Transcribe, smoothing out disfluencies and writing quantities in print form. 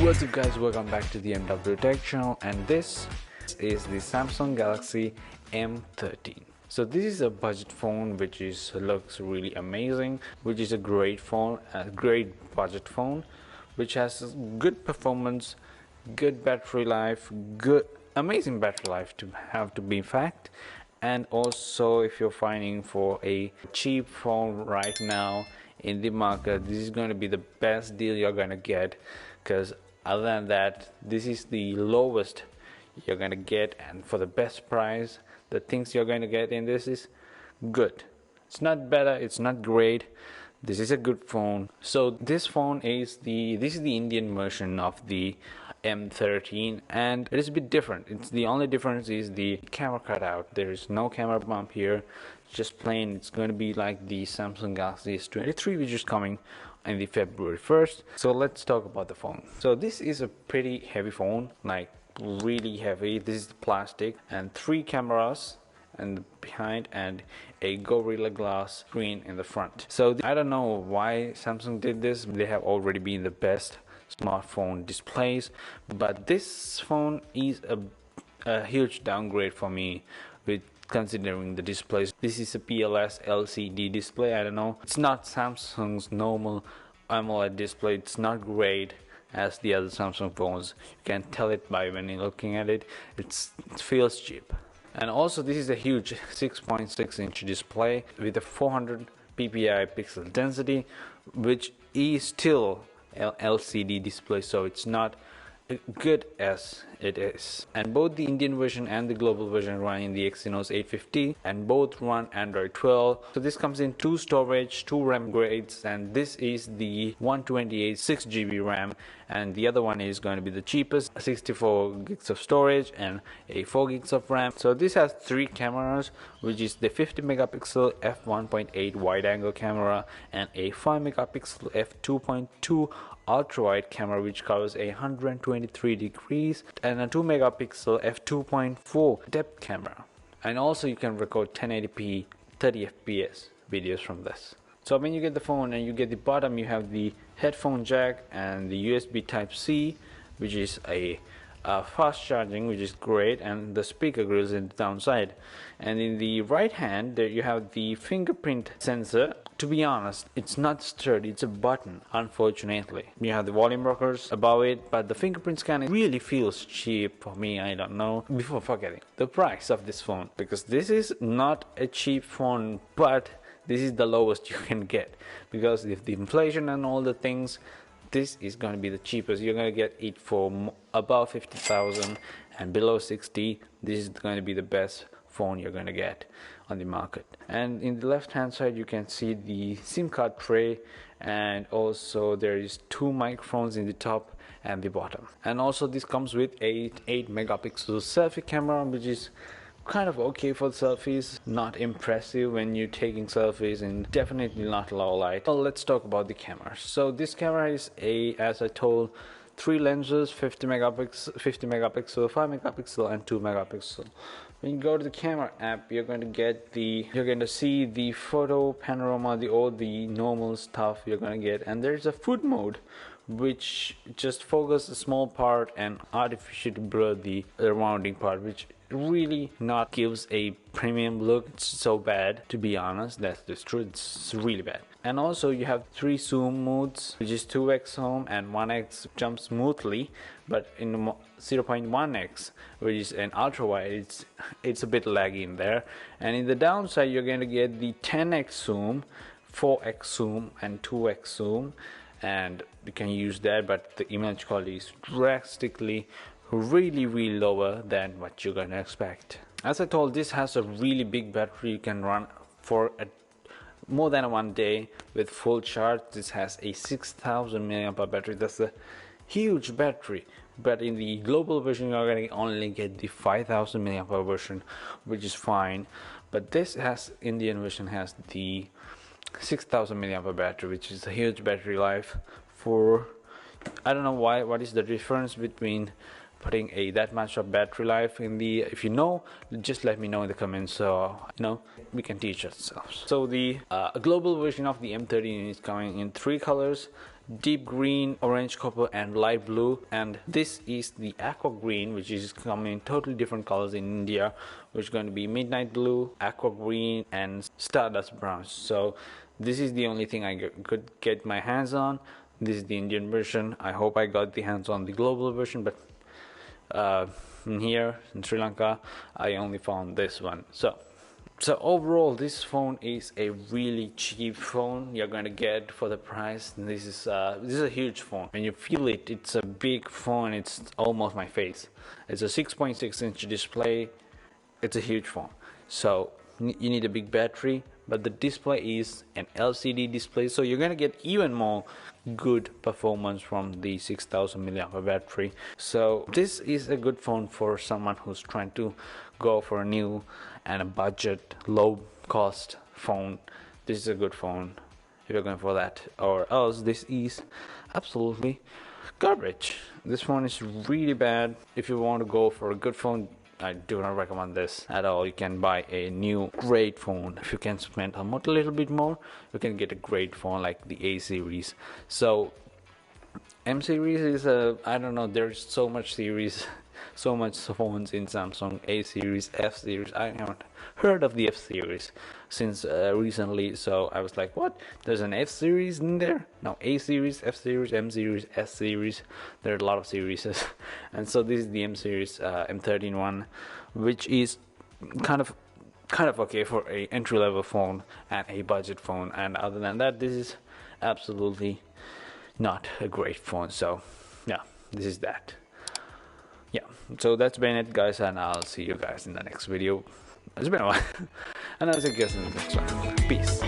What's up guys, welcome back to the MW Tech channel, and this is the Samsung Galaxy M13. So this is a budget phone which looks really amazing, which is a great phone, a great budget phone which has good performance, good battery life, amazing battery life to be fact. And also, if you're finding for a cheap phone right now in the market, this is going to be the best deal you're going to get, because other than that, this is the lowest you're going to get, and for the best price, the things you're going to get in this is good. It's not better, it's not great, this is a good phone. So this phone is the Indian version of the M13, and it is a bit different. It's the only difference is the camera cutout. There is no camera bump here, just plain. It's going to be like the Samsung Galaxy S23, which is coming in the February 1st. So let's talk about the phone. So this is a pretty heavy phone, like really heavy. This is the plastic, and 3 cameras and behind, and a Gorilla Glass screen in the front. So I don't know why Samsung did this. They have already been the best smartphone displays, but this phone is a huge downgrade for me with considering the displays. This is a PLS LCD display. I don't know, it's not Samsung's normal AMOLED display. It's not great as the other Samsung phones. You can tell it by when you're looking at it. It feels cheap. And also, this is a huge 6.6-inch display with a 400 ppi pixel density, which is still LCD display, so it's not good as it is. And both the Indian version and the global version run in the Exynos 850, and both run Android 12. So this comes in 2 storage, 2 RAM grades, and this is the 128 6GB RAM, and the other one is going to be the cheapest, 64 gigs of storage and a 4 gigs of RAM. So this has 3 cameras, which is the 50 megapixel f1.8 wide angle camera and a 5 megapixel f2.2 ultra wide camera, which covers 123 degrees, and a 2 megapixel f2.4 depth camera. And also you can record 1080p 30 fps videos from this. So when you get the phone and you get the bottom, you have the headphone jack and the USB type C, which is a fast charging, which is great, and the speaker grills in the downside. And in the right hand there you have the fingerprint sensor. To be honest, it's not sturdy, it's a button, unfortunately. You have the volume rockers above it, but the fingerprint scanner really feels cheap for me. I don't know. Before forgetting the price of this phone, because this is not a cheap phone, but this is the lowest you can get, because if the inflation and all the things, this is going to be the cheapest. You're going to get it for above 50,000, and below 60. This is going to be the best phone you're going to get on the market. And in the left hand side you can see the SIM card tray, and also there is 2 microphones in the top and the bottom. And also this comes with a 8 megapixel selfie camera, which is kind of okay for selfies, not impressive when you're taking selfies, and definitely not low light. Well, let's talk about the camera. So this camera is as I told, 3 lenses, 50 megapixel, 5 megapixel and 2 megapixel. When you go to the camera app, you're going to see the photo panorama, all the normal stuff you're going to get. And there's a food mode, which just focuses a small part and artificially blur the surrounding part, which really not gives a premium look. It's so bad, to be honest. That's the truth. It's really bad. And also you have 3 zoom modes, which is 2x zoom and 1x jump smoothly, but in the 0.1x, which is an ultra wide, it's a bit laggy in there. And in the downside you're going to get the 10x zoom, 4x zoom and 2x zoom, and you can use that, but the image quality is drastically really lower than what you're going to expect. As I told, this has a really big battery. You can run for more than 1 day with full charge. This has a 6000 mAh battery. That's a huge battery, but in the global version you're going to only get the 5000 mAh version, which is fine. But this Indian version has the 6000 mAh battery, which is a huge battery life. For I don't know what is the difference between putting that much of battery life in the, if you know, just let me know in the comments, so we can teach ourselves. So the global version of the M13 is coming in 3 colors, deep green, orange, copper and light blue, and this is the aqua green, which is coming in totally different colors in India, which is going to be midnight blue, aqua green and stardust brown. So this is the only thing I could get my hands on. This is the Indian version. I hope I got the hands on the global version, but here in Sri Lanka I only found this one. So overall, this phone is a really cheap phone you're going to get for the price. This is a huge phone. When you feel it, it's a big phone. It's almost my face. It's a 6.6-inch display. It's a huge phone. So you need a big battery, but the display is an LCD display, so you're gonna get even more good performance from the 6000 mAh battery. So this is a good phone for someone who's trying to go for a new and a budget low cost phone. This is a good phone if you're going for that, or else this is absolutely garbage. This phone is really bad. If you want to go for a good phone, I do not recommend this at all. You can buy a new great phone. If you can spend a little bit more, you can get a great phone like the A series. So M series is I don't know, there's so much series, so much phones in Samsung. A series, F series, I haven't heard of the F series since recently, so I was like, what, there's an F series in there? No, A series, F series, M series, S series, there are a lot of series. And so this is the M series, M13 one, which is kind of okay for a entry-level phone and a budget phone, and other than that, this is absolutely not a great phone. So yeah, this is that. Yeah, so that's been it, guys, and I'll see you guys in the next video. It's been a while. And I'll see you guys in the next one. Peace.